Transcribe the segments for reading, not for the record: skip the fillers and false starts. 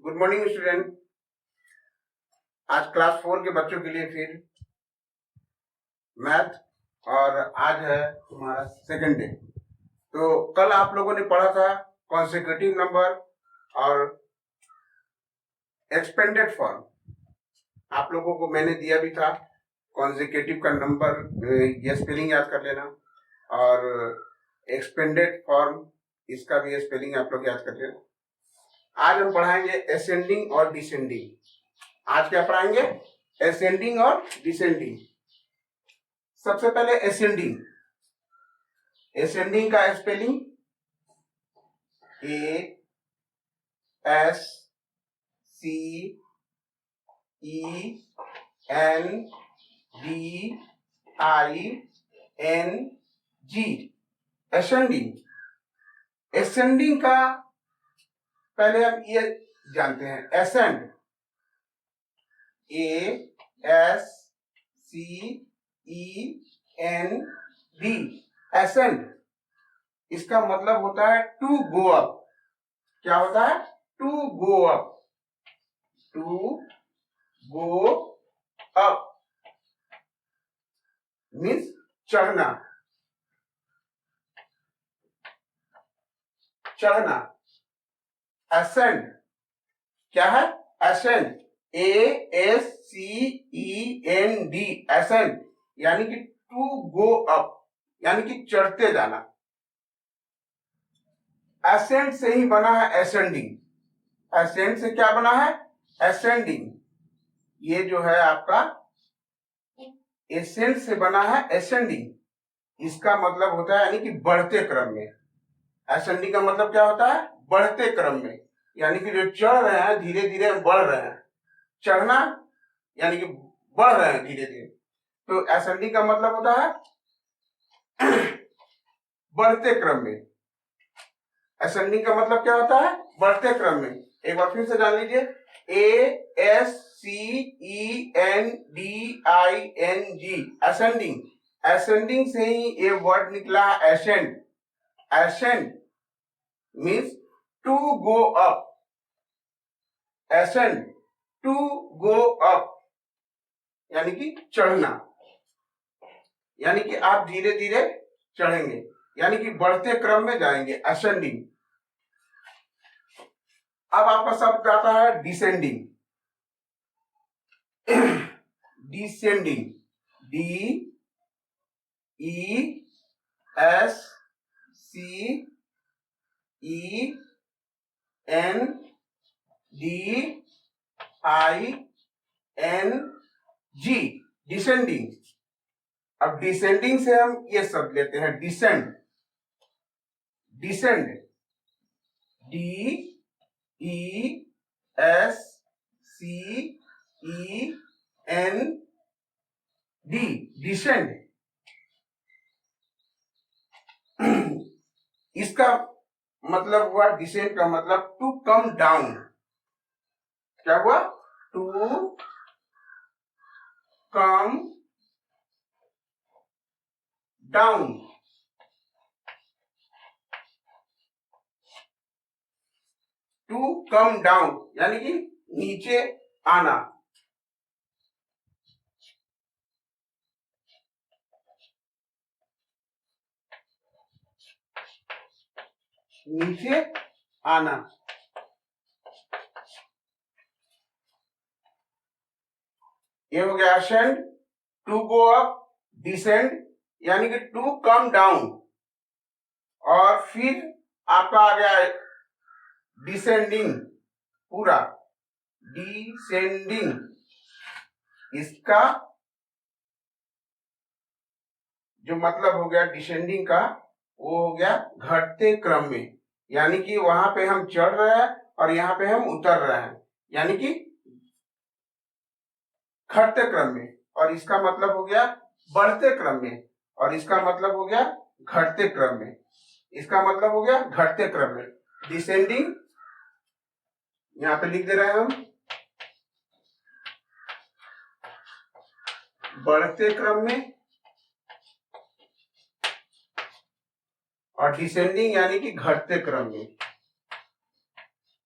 Good morning student. आज class 4 के बच्चों के लिए फिर मैथ और आज है तुम्हारा सेकंड डे। तो कल आप लोगों ने पढ़ा था कॉन्सेक्यूटिव नंबर और एक्सपेंडेड फॉर्म। आप लोगों को मैंने दिया भी था कॉन्सेक्यूटिव का नंबर ये स्पेलिंग याद कर लेना और एक्सपेंडेड फॉर्म इसका भी स्पेलिंग आप लोग याद कर लेना। आज हम पढ़ाएंगे असेंडिंग और डिसेंडिंग। आज क्या पढ़ाएंगे? असेंडिंग और डिसेंडिंग। सबसे पहले असेंडिंग। असेंडिंग का स्पेलिंग ASCENDING। असेंडिंग। असेंडिंग का पहले हम ये जानते हैं, एसेंड ASCEND। एसेंड इसका मतलब होता है टू गो अप। क्या होता है? To go up. To go up means चढ़ना। चढ़ना। एसेंड क्या है? Ascend ASCEND। एसेंड यानी कि टू गो अप यानी कि चढ़ते जाना। एसेंड से ही बना है एसेंडिंग। एसेंड से क्या बना है? एसेंडिंग। ये जो है आपका एसेंड से बना है एसेंडिंग। इसका मतलब होता है यानी कि बढ़ते क्रम में। एसेंडिंग का मतलब क्या होता है? बढ़ते क्रम में, यानी कि जो चढ़ रहे हैं धीरे धीरे बढ़ रहे हैं। चढ़ना यानी कि बढ़ रहे हैं धीरे धीरे। तो एसेंडिंग का मतलब होता है बढ़ते क्रम में। असेंडिंग का मतलब क्या होता है? बढ़ते क्रम में। एक बार फिर से जान लीजिए, ASCENDING। असेंडिंग। असेंडिंग से ही ये वर्ड निकला ascend. Ascend means to go up. Ascend to go up यानी कि चढ़ना, यानी कि आप धीरे धीरे चढ़ेंगे, यानी कि बढ़ते क्रम में जाएंगे। असेंडिंग। अब आपका शब्द आता है डिसेंडिंग। Descending DESCENDING। डिसेंडिंग। अब डिसेंडिंग से हम ये शब्द लेते हैं डिसेंड। Descend DESCEND। डिसेंड। इसका मतलब हुआ, डिसेंड का मतलब टू कम डाउन। क्या हुआ? To come down. To come down यानी कि नीचे आना। नीचे आना। ये हो गया ascend, to go up. Descend यानी कि टू कम डाउन। और फिर आपका आ गया डिसेंडिंग पूरा। डिसेंडिंग इसका जो मतलब हो गया डिसेंडिंग का, वो हो गया घटते क्रम में, यानी कि वहां पे हम चढ़ रहे हैं और यहाँ पे हम उतर रहे हैं, यानी कि घटते क्रम में। और इसका मतलब हो गया बढ़ते क्रम में, और इसका मतलब हो गया घटते क्रम में। इसका मतलब हो गया घटते क्रम में। डिसेंडिंग यहां पे लिख दे रहे हैं हम, बढ़ते क्रम में, और डिसेंडिंग यानी कि घटते क्रम में।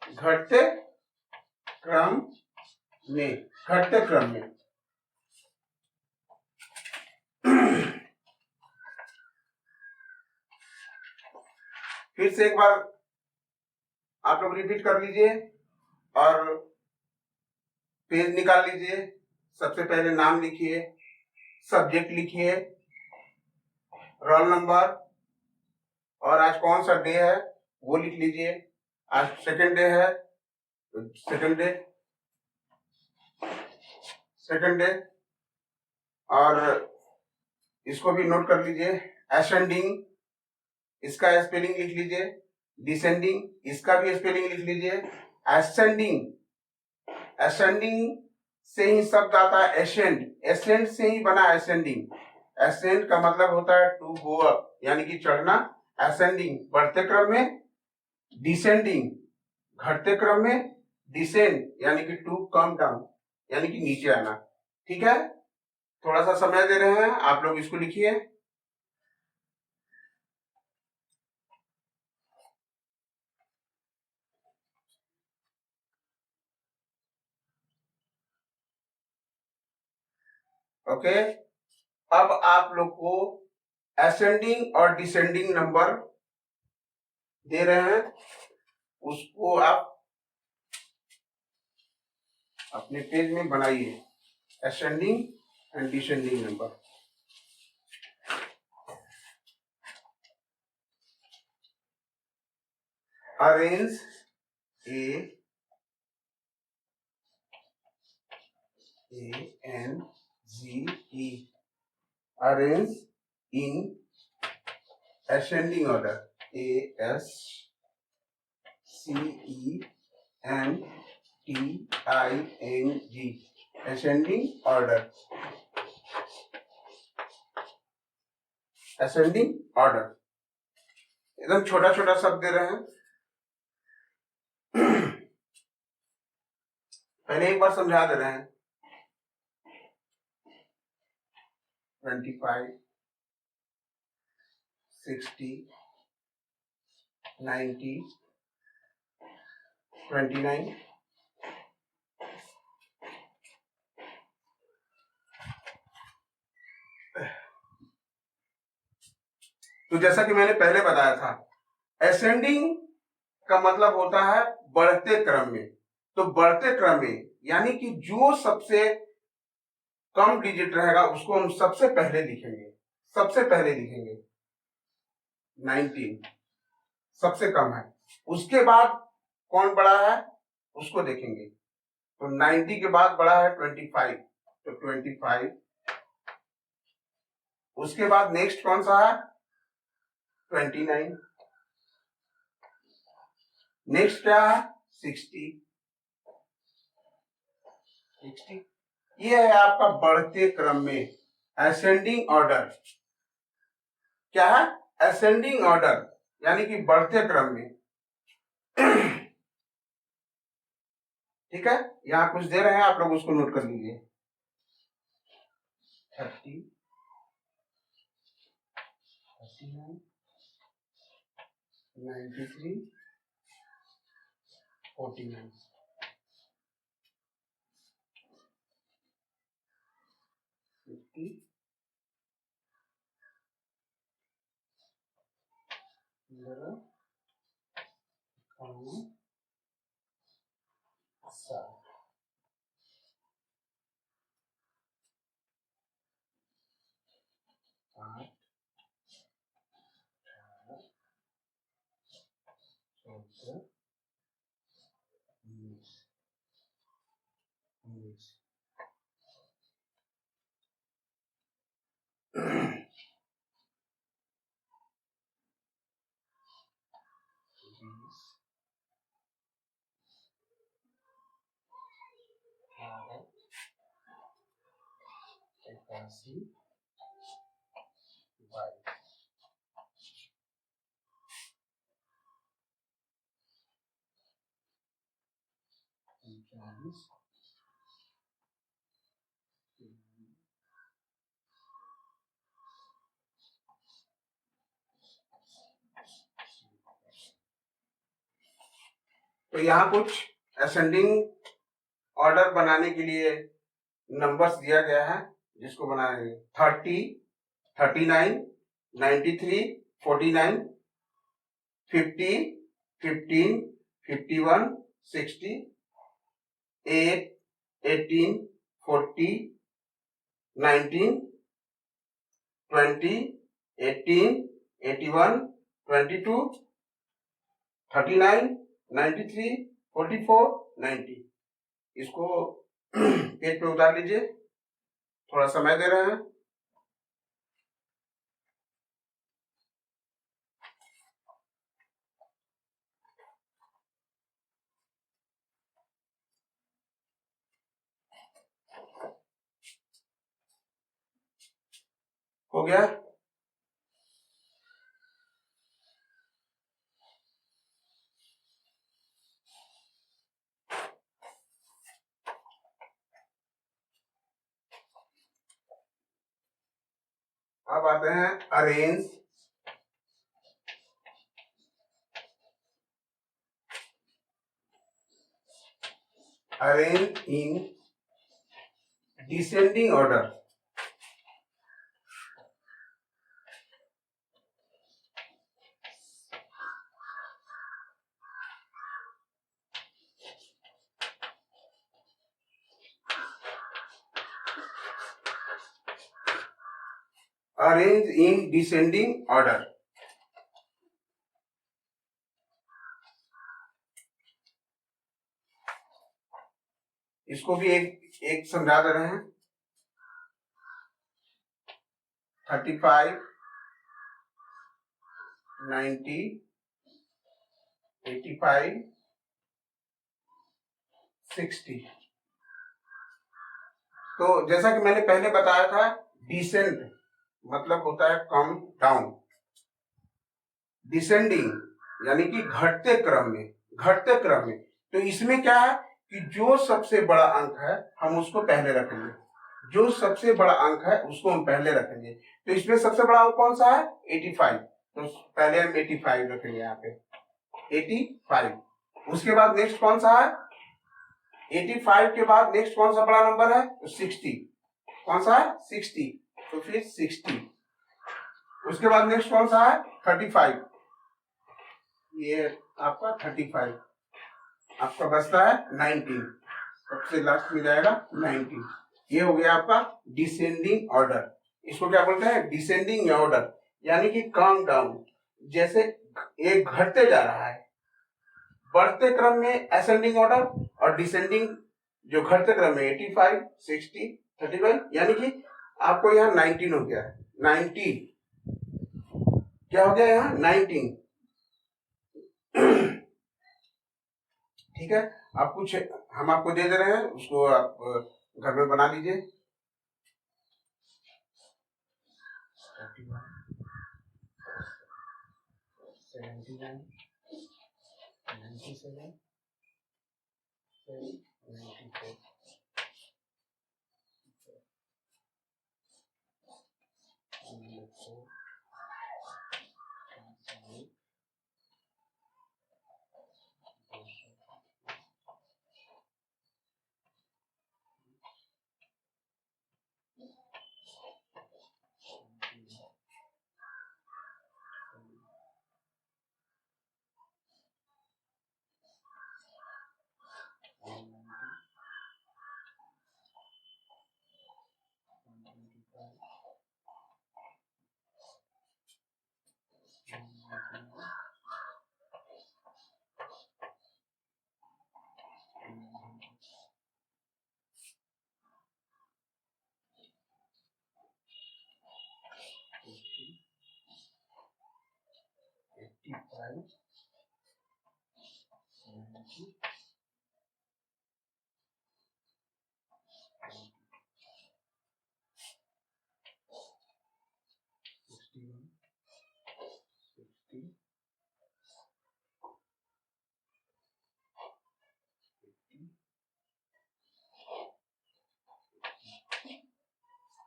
घटते क्रम में, घटते क्रम में। फिर से एक बार आप लोग रिपीट कर लीजिए और पेज निकाल लीजिए। सबसे पहले नाम लिखिए, सब्जेक्ट लिखिए, रोल नंबर और आज कौन सा डे है वो लिख लीजिए। आज सेकंड डे है तो सेकंड डे और इसको भी नोट कर लीजिए। असेंडिंग इसका स्पेलिंग लिख लीजिए, डिसेंडिंग इसका भी स्पेलिंग लिख लीजिए। असेंडिंग से ही शब्द आता है एसेंड, एसेंड से ही बना असेंडिंग। असेंड का मतलब होता है टू गो अप यानी कि चढ़ना। असेंडिंग बढ़ते क्रम में, डिसेंडिंग घटते क्रम में, डिसेंड यानी कि टू कम डाउन यानी कि नीचे आना। ठीक है, थोड़ा सा समय दे रहे हैं, आप लोग इसको लिखिए। ओके, अब आप लोग को असेंडिंग और डिसेंडिंग नंबर दे रहे हैं, उसको आप अपने पेज में बनाइए। Ascending and descending number. Arrange ANGE arrange in ascending order, ASCENDING ascending order, ascending order। एकदम छोटा छोटा शब्द दे रहे हैं। पहले एक बार समझा दे रहे हैं। 25, 60, 90, 29, तो जैसा कि मैंने पहले बताया था, असेंडिंग का मतलब होता है बढ़ते क्रम में। तो बढ़ते क्रम में यानी कि जो सबसे कम डिजिट रहेगा उसको हम सबसे पहले लिखेंगे। 19 सबसे कम है, उसके बाद कौन बड़ा है उसको देखेंगे। तो 90 के बाद बड़ा है 25, तो 25। उसके बाद नेक्स्ट कौन सा है 29। नेक्स्ट क्या है 60। ये है आपका बढ़ते क्रम में असेंडिंग ऑर्डर। क्या है असेंडिंग ऑर्डर यानी कि बढ़ते क्रम में। ठीक है, यहां कुछ दे रहे हैं, आप लोग उसको नोट कर लीजिए। 30, 39, 93, 49, 50, 11, 7, 8, 14, 19। इक्यासी, 22, 39। तो यहाँ कुछ असेंडिंग ऑर्डर बनाने के लिए नंबर्स दिया गया है, जिसको बनाएंगे 30, 39, 93, 49, 50, 15, 51, 60, 8, 18, 40, 19, 20, 18, 81, 22, 39, 93, 44, 90। इसको पेज पे उतार लीजिए, थोड़ा समय दे रहे हैं। हो गया? अब आते हैं arrange. Arrange in descending order. Arrange in descending order. इसको भी एक समझा दे रहे हैं। 35, 90, 85, 60। तो जैसा कि मैंने पहले बताया था, डिसेंड मतलब होता है कम डाउन, डिसेंडिंग यानी कि घटते क्रम में, घटते क्रम में। तो इसमें क्या है कि जो सबसे बड़ा अंक है हम उसको पहले रखेंगे, जो सबसे बड़ा अंक है उसको हम पहले रखेंगे। तो इसमें सबसे बड़ा अंक कौन सा है? 85। तो पहले हम 85 रखेंगे यहाँ पे, 85। उसके बाद नेक्स्ट कौन सा है? 85 के बाद नेक्स्ट कौन सा बड़ा नंबर है? तो 60। कौन सा है? 60। तो फिर 60। उसके बाद नेक्स्ट कौन सा है? 35। ये आपका 35। आपका बचता है 19। सबसे लास्ट में जाएगा 19। ये हो गया आपका डिसेंडिंग ऑर्डर। इसको क्या बोलते हैं? डिसेंडिंग ऑर्डर, यानी कि कम डाउन। जैसे एक घटते जा रहा है, बढ़ते क्रम में असेंडिंग ऑर्डर, और डिसेंडिंग जो घटते क्रम में 85, 60, 35, यानी कि आपको यहाँ 19 हो गया। 19 क्या हो गया यहाँ? 19। ठीक है, आप कुछ हम आपको दे रहे हैं, उसको आप घर में बना लीजिए। 79, 97, 94, 85, 90, 61, 60, 80।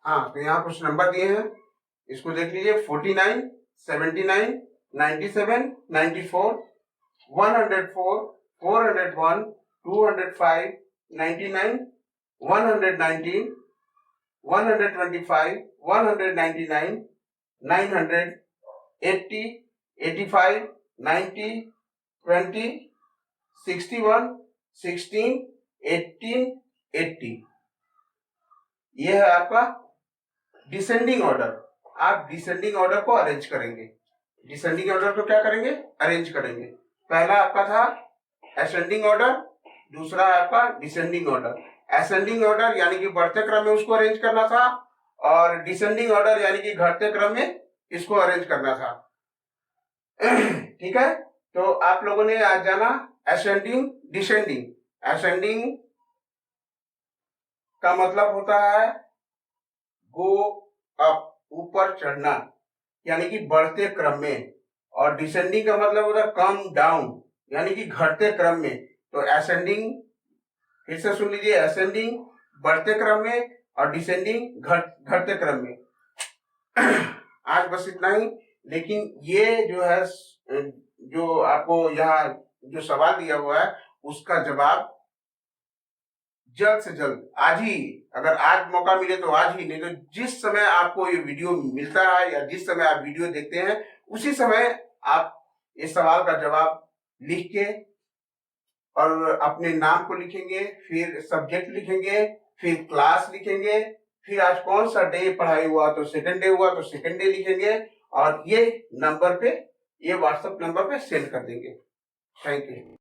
हाँ, तो यहाँ कुछ नंबर दिए हैं, इसको देख लीजिए। 49, 79, 97, 94, 104, 401, 205, 99, 119, 125, 199, 900, 80, 85, 90, 20, 61, 16, 18, 80। यह है आपका डिसेंडिंग ऑर्डर। आप डिसेंडिंग ऑर्डर को अरेंज करेंगे। डिसेंडिंग ऑर्डर को क्या करेंगे? अरेंज करेंगे। पहला आपका था असेंडिंग ऑर्डर, दूसरा है आपका डिसेंडिंग ऑर्डर। असेंडिंग ऑर्डर यानी कि बढ़ते क्रम में उसको अरेंज करना था, और डिसेंडिंग ऑर्डर यानी कि घटते क्रम में इसको अरेंज करना था। ठीक है, तो आप लोगों ने आज जाना असेंडिंग, डिसेंडिंग। असेंडिंग का मतलब होता है गो अप, ऊपर चढ़ना, यानी कि बढ़ते क्रम में, और डिसेंडिंग का मतलब होता है कम डाउन, यानी कि घटते क्रम में। तो असेंडिंग, फिर से सुन लीजिए, असेंडिंग बढ़ते क्रम में और डिसेंडिंग घटते क्रम में। आज बस इतना ही। लेकिन ये जो है, जो आपको यहाँ जो सवाल दिया हुआ है उसका जवाब जल्द से जल्द, आज ही, अगर आज मौका मिले तो आज ही, नहीं तो जिस समय आपको ये वीडियो मिलता है या जिस समय आप वीडियो देखते हैं उसी समय आप इस सवाल का जवाब लिख के और अपने नाम को लिखेंगे, फिर सब्जेक्ट लिखेंगे, फिर क्लास लिखेंगे, फिर आज कौन सा डे पढ़ाई हुआ तो सेकंड डे हुआ तो सेकंड डे लिखेंगे, और ये नंबर पे, ये व्हाट्सएप नंबर पे सेंड कर देंगे। Thank you.